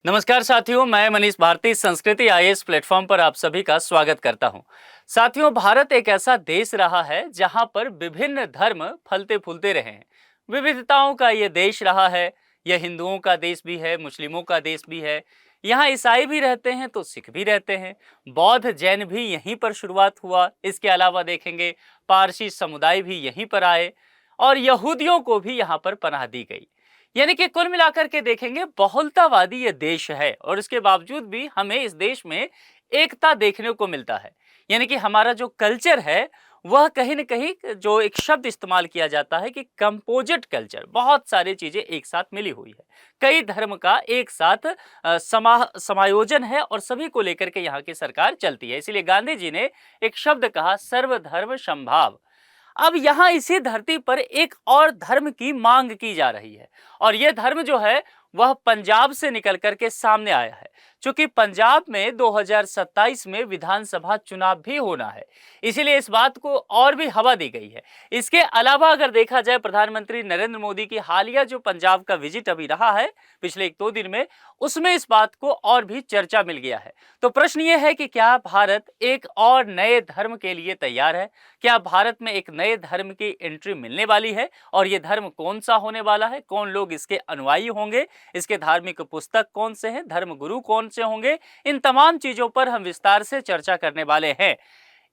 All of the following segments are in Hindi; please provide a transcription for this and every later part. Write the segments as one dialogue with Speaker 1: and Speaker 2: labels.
Speaker 1: नमस्कार साथियों, मैं मनीष भारती संस्कृति आईएएस प्लेटफॉर्म पर आप सभी का स्वागत करता हूं। साथियों, भारत एक ऐसा देश रहा है जहां पर विभिन्न धर्म फलते फूलते रहे हैं। विविधताओं का ये देश रहा है। यह हिंदुओं का देश भी है, मुस्लिमों का देश भी है। यहाँ ईसाई भी रहते हैं तो सिख भी रहते हैं। बौद्ध जैन भी यहीं पर शुरुआत हुआ। इसके अलावा देखेंगे पारसी समुदाय भी यहीं पर आए और यहूदियों को भी यहाँ पर पनाह दी गई। यानी कि कुल मिलाकर के देखेंगे बहुलतावादी ये देश है और इसके बावजूद भी हमें इस देश में एकता देखने को मिलता है। यानी कि हमारा जो कल्चर है वह कहीं न कहीं जो एक शब्द इस्तेमाल किया जाता है कि कंपोजिट कल्चर, बहुत सारी चीजें एक साथ मिली हुई है। कई धर्म का एक साथ समायोजन है और सभी को लेकर के यहाँ की सरकार चलती है। इसीलिए गांधी जी ने एक शब्द कहा, सर्वधर्म समभाव। अब यहाँ इसी धरती पर एक और धर्म की मांग की जा रही है और यह धर्म जो है वह पंजाब से निकल करके सामने आया है। क्योंकि पंजाब में 2027 में विधानसभा चुनाव भी होना है, इसीलिए इस बात को और भी हवा दी गई है। इसके अलावा अगर देखा जाए, प्रधानमंत्री नरेंद्र मोदी की हालिया जो पंजाब का विजिट अभी रहा है पिछले 1-2 दिन में, उसमें इस बात को और भी चर्चा मिल गया है। तो प्रश्न ये है कि क्या भारत एक और नए धर्म के लिए तैयार है? क्या भारत में एक नए धर्म की एंट्री मिलने वाली है? और ये धर्म कौन सा होने वाला है? कौन लोग इसके अनुयायी होंगे? इसके धार्मिक पुस्तक कौन से हैं? धर्म गुरु कौन से होंगे? इन तमाम चीजों पर हम विस्तार से चर्चा करने वाले हैं।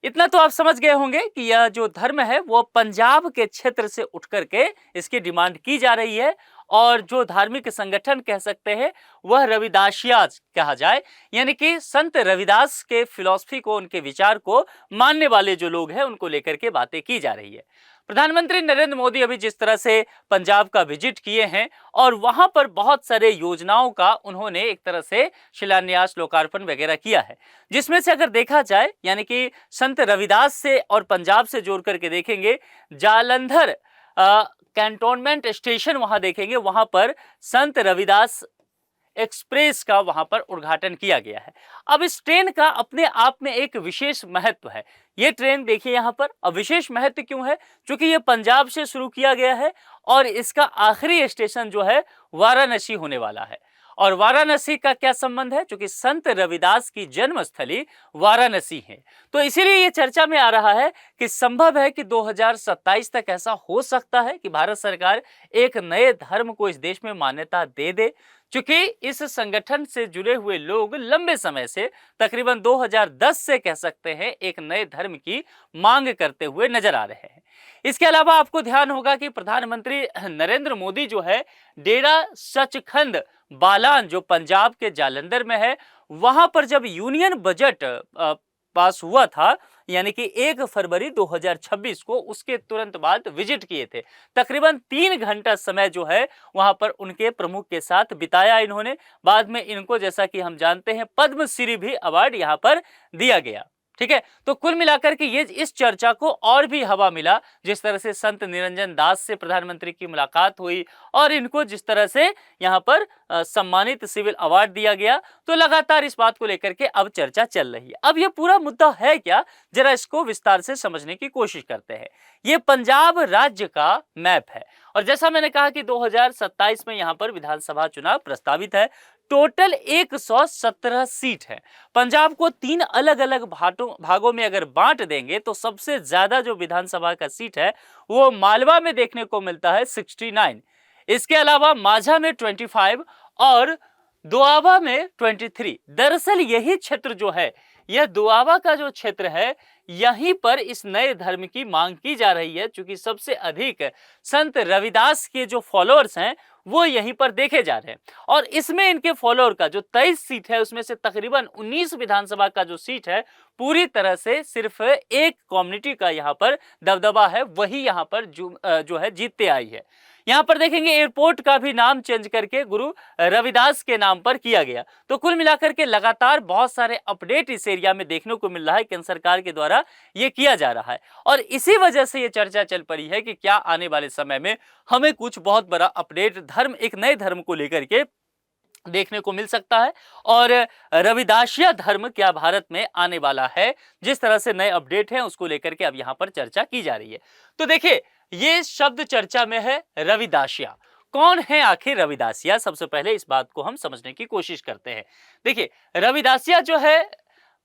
Speaker 1: इतना तो आप समझ गए होंगे कि यह जो धर्म है वो पंजाब के क्षेत्र से उठ करके इसकी डिमांड की जा रही है और जो धार्मिक संगठन कह सकते हैं वह रविदासिया कहा जाए, यानी कि संत रविदास के फिलॉसफी को, उनके विचार को मानने वाले जो लोग हैं उनको लेकर के बातें की जा रही है। प्रधानमंत्री नरेंद्र मोदी अभी जिस तरह से पंजाब का विजिट किए हैं और वहां पर बहुत सारे योजनाओं का उन्होंने एक तरह से शिलान्यास, लोकार्पण वगैरह किया है, जिसमें से अगर देखा जाए यानी कि संत रविदास से और पंजाब से जोड़ करके देखेंगे, जालंधर कैंटोनमेंट स्टेशन वहां देखेंगे, वहां पर संत रविदास एक्सप्रेस का वहां पर उद्घाटन किया गया है। अब इस ट्रेन का अपने आप में एक विशेष महत्व है। ये ट्रेन देखिए यहाँ पर, अब विशेष महत्व क्यों है? क्योंकि ये पंजाब से शुरू किया गया है और इसका आखिरी स्टेशन जो है वाराणसी होने वाला है। और वाराणसी का क्या संबंध है? क्योंकि संत रविदास की जन्मस्थली वाराणसी है। तो इसीलिए ये चर्चा में आ रहा है कि संभव है कि 2027 तक ऐसा हो सकता है कि भारत सरकार एक नए धर्म को इस देश में मान्यता दे दे। क्योंकि इस संगठन से जुड़े हुए लोग लंबे समय से, तकरीबन 2010 से कह सकते हैं, एक नए धर्म की मांग करते हुए नजर आ रहे हैं। इसके अलावा आपको ध्यान होगा कि प्रधानमंत्री नरेंद्र मोदी जो है, डेरा सचखंड बालान जो पंजाब के जालंधर में है, वहां पर जब यूनियन बजट पास हुआ था, यानी कि 1 फरवरी 2026 को, उसके तुरंत बाद विजिट किए थे। तकरीबन 3 घंटा समय जो है वहां पर उनके प्रमुख के साथ बिताया इन्होंने। बाद में इनको, जैसा कि हम जानते हैं, पद्मश्री भी अवार्ड यहां पर दिया गया। ठीक है, तो कुल मिलाकर के ये इस चर्चा को और भी हवा मिला। जिस तरह से संत निरंजन दास से प्रधानमंत्री की मुलाकात हुई और इनको जिस तरह से यहाँ पर सम्मानित सिविल अवार्ड दिया गया, तो लगातार इस बात को लेकर के अब चर्चा चल रही है। अब ये पूरा मुद्दा है क्या, जरा इसको विस्तार से समझने की कोशिश करते हैं। ये पंजाब राज्य का मैप है और जैसा मैंने कहा कि 2027 में यहाँ पर विधानसभा चुनाव प्रस्तावित है। टोटल 117 सीट है। पंजाब को 3 अलग अलग भागों में अगर बांट देंगे तो सबसे ज्यादा जो विधानसभा का सीट है वो मालवा में देखने को मिलता है, 69। इसके अलावा माझा में 25 और दोआबा में 23। दरअसल यही क्षेत्र जो है, यह दोआबा का जो क्षेत्र है, यहीं पर इस नए धर्म की मांग की जा रही है। क्योंकि सबसे अधिक संत रविदास के जो फॉलोअर्स हैं वो यहीं पर देखे जा रहे हैं और इसमें इनके फॉलोअर का जो 23 सीट है, उसमें से तकरीबन 19 विधानसभा का जो सीट है, पूरी तरह से सिर्फ एक कम्युनिटी का यहाँ पर दबदबा है, वही यहाँ पर जो है जीतते आई है। यहाँ पर देखेंगे एयरपोर्ट का भी नाम चेंज करके गुरु रविदास के नाम पर किया गया। तो कुल मिलाकर के लगातार बहुत सारे अपडेट इस एरिया में देखने को मिल रहा है, केंद्र सरकार के द्वारा ये किया जा रहा है और इसी वजह से ये चर्चा चल पड़ी है कि क्या आने वाले समय में हमें कुछ बहुत बड़ा अपडेट धर्म, एक नए धर्म को लेकर के देखने को मिल सकता है और रविदासिया धर्म क्या भारत में आने वाला है। जिस तरह से नए अपडेट हैं उसको लेकर के अब यहाँ पर चर्चा की जा रही है। तो देखिए, ये शब्द चर्चा में है रविदासिया। कौन है आखिर रविदासिया? सबसे पहले इस बात को हम समझने की कोशिश करते हैं। देखिए, रविदासिया जो है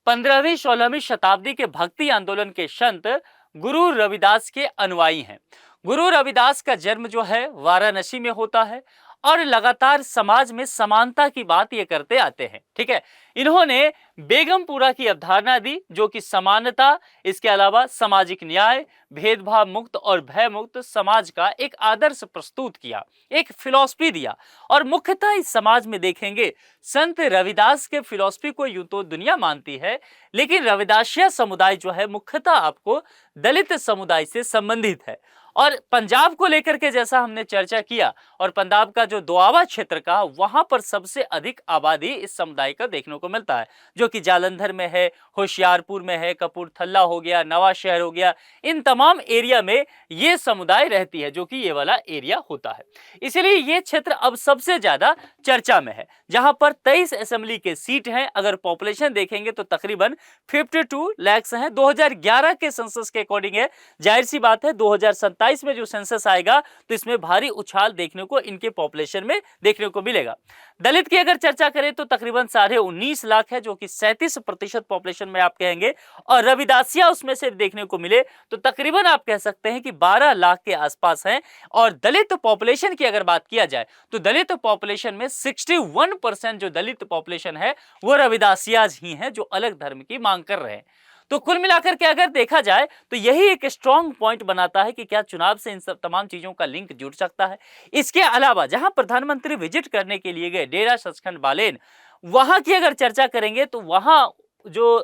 Speaker 1: 15वीं 16वीं शताब्दी के भक्ति आंदोलन के संत गुरु रविदास के अनुयायी हैं। गुरु रविदास का जन्म जो है वाराणसी में होता है और लगातार समाज में समानता की बात ये करते आते हैं। ठीक है, इन्होंने बेगमपुरा की अवधारणा दी, जो कि समानता, इसके अलावा सामाजिक न्याय, भेदभाव मुक्त और भय मुक्त समाज का एक आदर्श प्रस्तुत किया, एक फिलॉसफी दिया। और मुख्यतः इस समाज में देखेंगे संत रविदास के फिलॉसफी को यूं तो दुनिया मानती है, लेकिन रविदासिया समुदाय जो है मुख्यतः आपको दलित समुदाय से संबंधित है। और पंजाब को लेकर के जैसा हमने चर्चा किया, और पंजाब का जो दोआबा क्षेत्र का, वहां पर सबसे अधिक आबादी इस समुदाय का देखने को मिलता है, जो कि जालंधर में है, होशियारपुर में है, कपूरथला हो गया, नवाशहर हो गया, इन तमाम एरिया में ये समुदाय रहती है, जो कि ये वाला एरिया होता है। इसलिए ये क्षेत्र अब सबसे ज्यादा चर्चा में है, जहां पर 23 असेंबली के सीट हैं। अगर पॉपुलेशन देखेंगे तो तकरीबन 52 लाख हैं। 2011 के सेंसस के अकॉर्डिंग है। जाहिर सी बात है 2027 में जो सेंसस आएगा तो इसमें भारी उछाल देखने को इनके पॉपुलेशन में देखने को मिलेगा। दलित की अगर चर्चा करें तो तकरीबन 19.5 लाख है, जो कि 37% पॉपुलेशन में आप कहेंगे। और रविदासिया उसमें से देखने को मिले तो तकरीबन आप कह सकते हैं कि 12 लाख के आसपास हैं। और दलित पॉपुलेशन की अगर बात किया जाए तो दलित पॉपुलेशन में 61% जो दलित पॉपुलेशन है वो रविदासियाज ही हैं, जो अलग धर्म की मांग कर रहे हैं। तो कुल मिलाकर के अगर देखा जाए तो यही एक स्ट्रॉन्ग पॉइंट बनाता है कि क्या चुनाव से इन सब तमाम चीजों का लिंक जुड़ सकता है। इसके अलावा जहां प्रधानमंत्री विजिट करने के लिए गए डेरा सचखंड बालेन, वहां की अगर चर्चा करेंगे तो वहां जो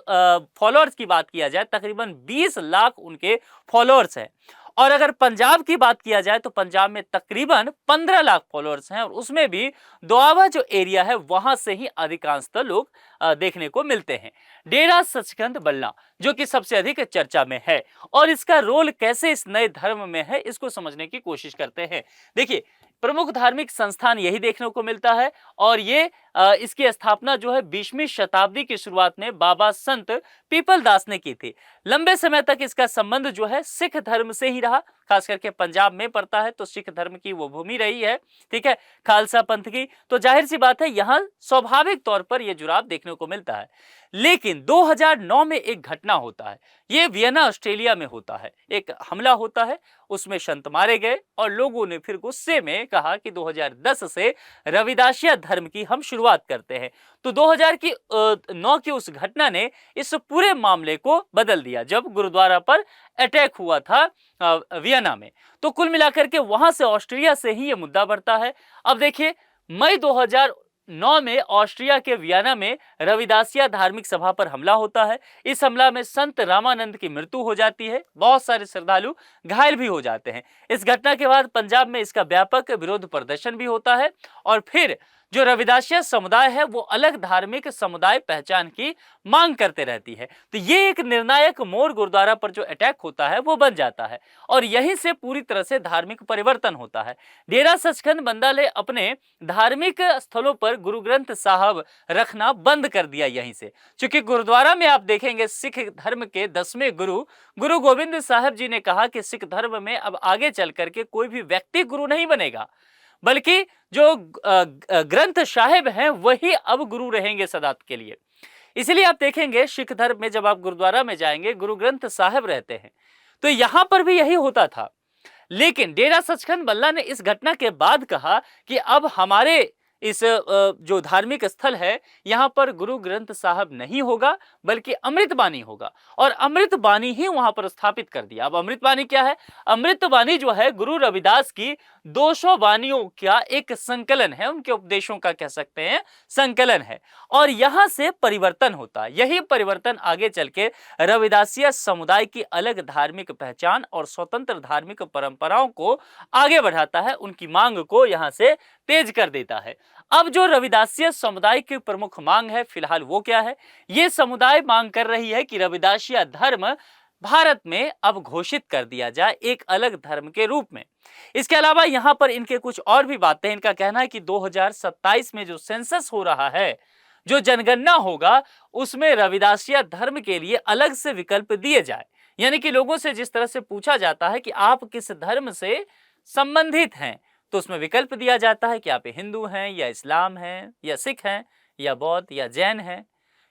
Speaker 1: फॉलोअर्स की बात किया जाए तकरीबन 20 लाख उनके फॉलोअर्स हैं। और अगर पंजाब की बात किया जाए तो पंजाब में तकरीबन 15 लाख फॉलोअर्स हैं, और उसमें भी दोआबा जो एरिया है वहां से ही अधिकांशतः लोग देखने को मिलते हैं। डेरा सचखंड बल्ला जो कि सबसे अधिक चर्चा में है, और इसका रोल कैसे इस नए धर्म में है, इसको समझने की कोशिश करते हैं। देखिए, प्रमुख धार्मिक संस्थान यही देखने को मिलता है, और ये इसकी स्थापना जो है 20वीं शताब्दी की शुरुआत में बाबा संत पीपल दास ने की थी। लंबे समय तक इसका संबंध जो है सिख धर्म से ही रहा, खास करके पंजाब में पड़ता है तो सिख धर्म की वो भूमि रही है। ठीक है, खालसा पंथ की, तो जाहिर सी बात है यहाँ स्वाभाविक तौर पर यह जुड़ाव देखने को मिलता है। लेकिन 2009 में एक घटना होता है, ये वियना ऑस्ट्रेलिया में होता है। एक हमला होता है, उसमें संत मारे गए, और लोगों ने फिर गुस्से में कहा कि 2010 से रविदासिया धर्म की हम शुरुआत करते हैं। तो 2009 की उस घटना ने इस पूरे मामले को बदल दिया, जब गुरुद्वारा पर अटैक हुआ था वियना में। तो कुल मिलाकर के वहां से ऑस्ट्रिया से ही ये मुद्दा बढ़ता है। अब देखिए, मई 2009 में ऑस्ट्रिया के वियना में रविदासिया धार्मिक सभा पर हमला होता है। इस हमला में संत रामानंद की मृत्यु हो जाती है, बहुत सारे श्रद्धालु घायल भी हो जाते हैं। इस घटना के बाद पंजाब में इसका व्यापक विरोध प्रदर्शन भी होता है, और फिर जो रविदासिया समुदाय है वो अलग धार्मिक समुदाय पहचान की मांग करते रहती है। तो ये एक निर्णायक मोड़ गुरुद्वारा पर जो अटैक होता है वो बन जाता है, और यहीं से पूरी तरह से धार्मिक परिवर्तन होता है। डेरा सचखंड बंदा ने अपने धार्मिक स्थलों पर गुरु ग्रंथ साहब रखना बंद कर दिया यहीं से, क्योंकि गुरुद्वारा में आप देखेंगे सिख धर्म के 10वें गुरु गुरु गोविंद साहब जी ने कहा कि सिख धर्म में अब आगे चल करके कोई भी व्यक्ति गुरु नहीं बनेगा, बल्कि जो ग्रंथ साहिब हैं वही अब गुरु रहेंगे सदा के लिए। इसलिए आप देखेंगे सिख धर्म में जब आप गुरुद्वारा में जाएंगे गुरु ग्रंथ साहिब रहते हैं, तो यहां पर भी यही होता था। लेकिन डेरा सचखंड बल्ला ने इस घटना के बाद कहा कि अब हमारे इस जो धार्मिक स्थल है यहाँ पर गुरु ग्रंथ साहब नहीं होगा, बल्कि अमृत बानी होगा, और अमृत बानी ही वहां पर स्थापित कर दिया। अब अमृत बानी क्या है? अमृत बानी जो है गुरु रविदास की 200 वाणियों का एक संकलन है, उनके उपदेशों का कह सकते हैं संकलन है, और यहां से परिवर्तन होता है। यही परिवर्तन आगे चल के रविदासिया समुदाय की अलग धार्मिक पहचान और स्वतंत्र धार्मिक परंपराओं को आगे बढ़ाता है, उनकी मांग को यहां से तेज कर देता है। अब जो रविदासिया समुदाय की प्रमुख मांग है फिलहाल वो क्या है? ये समुदाय मांग कर रही है कि रविदासिया धर्म भारत में अब घोषित कर दिया जाए एक अलग धर्म के रूप में। इसके अलावा यहाँ पर इनके कुछ और भी बातें। इनका कहना है कि 2027 में जो सेंसस हो रहा है, जो जनगणना होगा, उसमें रविदासिया धर्म के लिए अलग से विकल्प दिए जाए। यानी कि लोगों से जिस तरह से पूछा जाता है कि आप किस धर्म से संबंधित हैं, तो उसमें विकल्प दिया जाता है कि आप हिंदू हैं या इस्लाम हैं या सिख हैं या बौद्ध या जैन हैं।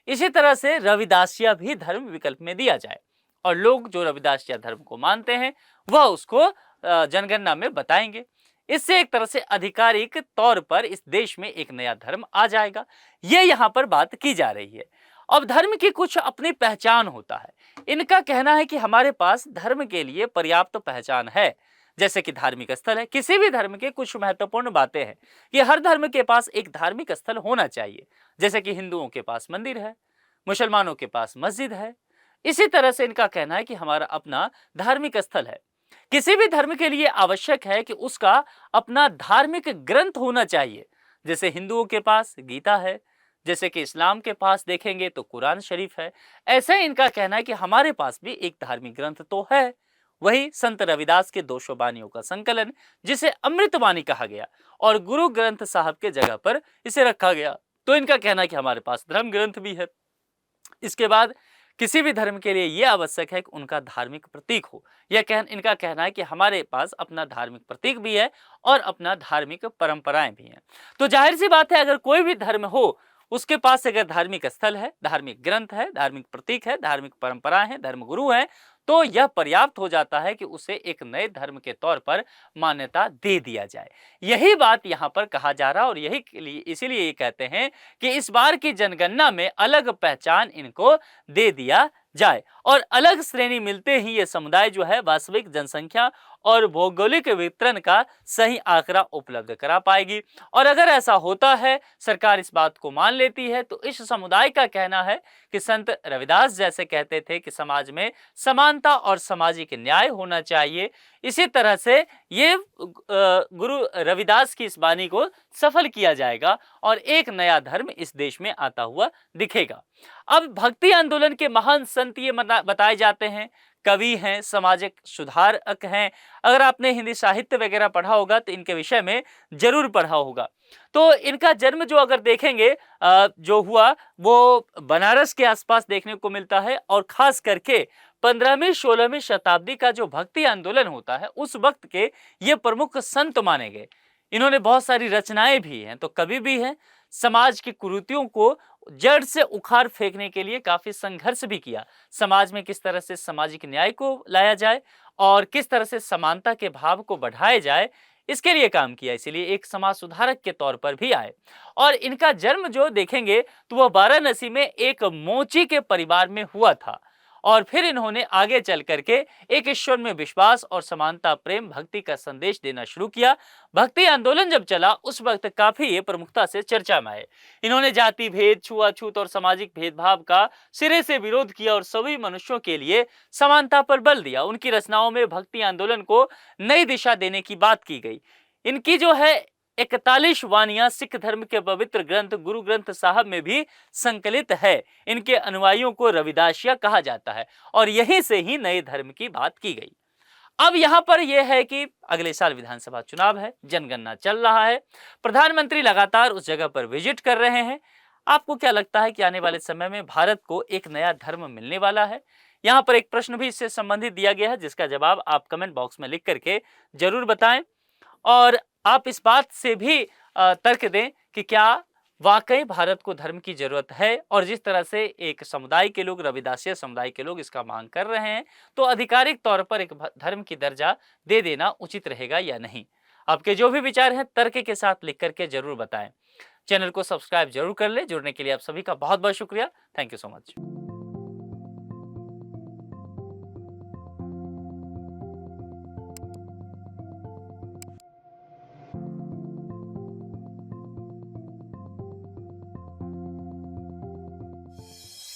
Speaker 1: इसी तरह से रविदासिया भी धर्म विकल्प में दिया जाए और लोग जो रविदासिया धर्म को मानते हैं वह उसको जनगणना में बताएंगे। इससे एक तरह से आधिकारिक तौर पर इस देश में एक नया धर्म आ जाएगा। ये यहाँ पर बात की जा रही है। अब धर्म की कुछ अपनी पहचान होता है। इनका कहना है कि हमारे पास धर्म के लिए पर्याप्त पहचान है, जैसे कि धार्मिक स्थल है। किसी भी धर्म के कुछ महत्वपूर्ण बातें हैं कि हर धर्म के पास एक धार्मिक स्थल होना चाहिए, जैसे कि हिंदुओं के पास मंदिर है, मुसलमानों के पास मस्जिद है। इसी तरह से इनका कहना है कि हमारा अपना धार्मिक स्थल है। किसी भी धर्म के लिए आवश्यक है कि उसका अपना धार्मिक ग्रंथ होना चाहिए, जैसे हिंदुओं के पास गीता है, जैसे कि इस्लाम के पास देखेंगे तो कुरान शरीफ है। ऐसे इनका कहना है कि हमारे पास भी एक धार्मिक ग्रंथ तो है, वही संत रविदास के 200 बानियों का संकलन, जिसे अमृतवाणी कहा गया और गुरु ग्रंथ साहब के जगह पर इसे रखा गया। तो इनका कहना है कि हमारे पास धर्म ग्रंथ भी है। इसके बाद किसी भी धर्म के लिए यह आवश्यक है कि उनका धार्मिक प्रतीक हो। इनका कहना है कि हमारे पास अपना धार्मिक प्रतीक भी है और अपना धार्मिक परंपराएं भी हैं। तो जाहिर सी बात है, अगर कोई भी धर्म हो उसके पास अगर धार्मिक स्थल है, धार्मिक ग्रंथ है, धार्मिक प्रतीक है, धार्मिक परंपराएं हैं, धर्मगुरु हैं, तो यह पर्याप्त हो जाता है कि उसे एक नए धर्म के तौर पर मान्यता दे दिया जाए। यही बात यहाँ पर कहा जा रहा है और यही के लिए इसीलिए ये कहते हैं कि इस बार की जनगणना में अलग पहचान इनको दे दिया जाए और अलग श्रेणी मिलते ही ये समुदाय जो है वास्तविक जनसंख्या और भौगोलिक वितरण का सही आंकड़ा उपलब्ध करा पाएगी। और अगर ऐसा होता है, सरकार इस बात को मान लेती है, तो इस समुदाय का कहना है कि संत रविदास जैसे कहते थे कि समाज में समानता और सामाजिक न्याय होना चाहिए, इसी तरह से ये गुरु रविदास की इस वाणी को सफल किया जाएगा और एक नया धर्म इस देश में आता हुआ दिखेगा। अब भक्ति आंदोलन के महान संत ये बताए जाते हैं, कवि हैं, सामाजिक सुधारक हैं। अगर आपने हिंदी साहित्य वगैरह पढ़ा होगा तो इनके विषय में जरूर पढ़ा होगा। तो इनका जन्म जो अगर देखेंगे जो हुआ वो बनारस के आसपास देखने को मिलता है और खास करके 15वीं 16वीं शताब्दी का जो भक्ति आंदोलन होता है उस वक्त के ये प्रमुख संत माने गए। इन्होंने बहुत सारी रचनाएं भी हैं, तो कवि भी हैं। समाज की कुरीतियों को जड़ से उखाड़ फेंकने के लिए काफी संघर्ष भी किया। समाज में किस तरह से सामाजिक न्याय को लाया जाए और किस तरह से समानता के भाव को बढ़ाया जाए, इसके लिए काम किया। इसीलिए एक समाज सुधारक के तौर पर भी आए। और इनका जन्म जो देखेंगे तो वह वाराणसी में एक मोची के परिवार में हुआ था और फिर इन्होंने आगे चल करके एक ईश्वर में विश्वास और समानता, प्रेम, भक्ति का संदेश देना शुरू किया। भक्ति आंदोलन जब चला उस वक्त काफी ये प्रमुखता से चर्चा में आए। इन्होंने जाति भेद, छुआछूत और सामाजिक भेदभाव का सिरे से विरोध किया और सभी मनुष्यों के लिए समानता पर बल दिया। उनकी रचनाओं में भक्ति आंदोलन को नई दिशा देने की बात की गई। इनकी जो है 41 वानियां सिख धर्म के पवित्र ग्रंथ गुरु ग्रंथ साहब में भी संकलित है। इनके अनुयायियों को रविदासिया कहा जाता है और यहीं से ही नए धर्म की बात की गई। अब यहाँ पर यह है कि अगले साल विधानसभा चुनाव है, जनगणना चल रहा है, प्रधानमंत्री लगातार उस जगह पर विजिट कर रहे हैं। आपको क्या लगता है कि आने वाले समय में भारत को एक नया धर्म मिलने वाला है? यहाँ पर एक प्रश्न भी इससे संबंधित दिया गया है, जिसका जवाब आप कमेंट बॉक्स में लिख करके जरूर बताएं और आप इस बात से भी तर्क दें कि क्या वाकई भारत को धर्म की जरूरत है और जिस तरह से एक समुदाय के लोग, रविदासिया समुदाय के लोग इसका मांग कर रहे हैं, तो आधिकारिक तौर पर एक धर्म की दर्जा दे देना उचित रहेगा या नहीं। आपके जो भी विचार हैं तर्क के साथ लिख करके जरूर बताएं। चैनल को सब्सक्राइब जरूर कर ले। जुड़ने के लिए आप सभी का बहुत बहुत शुक्रिया। Thank you so much.